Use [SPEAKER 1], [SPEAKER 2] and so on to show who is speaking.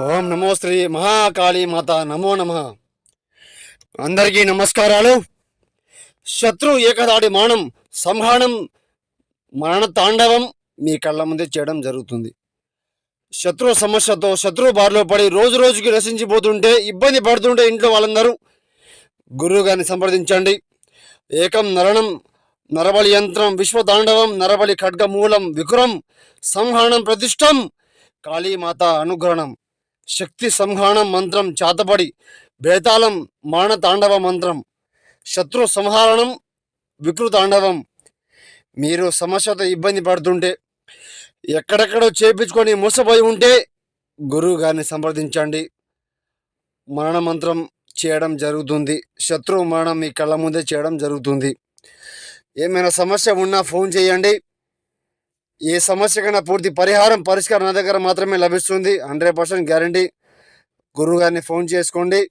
[SPEAKER 1] ఓం నమో శ్రీ మహాకాళీ మాత నమో నమ. అందరికీ నమస్కారాలు. శత్రు ఏకదాడి మానం సంహారం మరణ తాండవం మీ కళ్ళ ముందే చేయడం జరుగుతుంది. శత్రు సమస్యతో శత్రు బారిలో పడి రోజు రోజుకి నశించిపోతుంటే ఇబ్బంది పడుతుంటే ఇంట్లో వాళ్ళందరూ గురువు గారిని సంప్రదించండి. ఏకం నరణం నరబలి యంత్రం విశ్వతాండవం నరబలి ఖడ్గమూలం వికురం సంహారం ప్రతిష్టం కాళీమాత అనుగ్రహణం శక్తి సంహారం మంత్రం చాతబడి బేతాళం మాన తాండవ మంత్రం శత్రు సంహారణం వికృతాండవం. మీరు సమస్యతో ఇబ్బంది పడుతుంటే ఎక్కడెక్కడో చేపించుకొని మోసపోయి ఉంటే గురువు గారిని సంప్రదించండి. మరణ మంత్రం చేయడం జరుగుతుంది. శత్రువు మరణం మీ కళ్ళ ముందే చేయడం జరుగుతుంది. ఏమైనా సమస్య ఉన్నా ఫోన్ చేయండి. ఏ సమస్యకైనా పూర్తి పరిష్కారం నా దగ్గర మాత్రమే లభిస్తుంది. 100% గ్యారంటీ. గురువు గారిని ఫోన్ చేసుకోండి.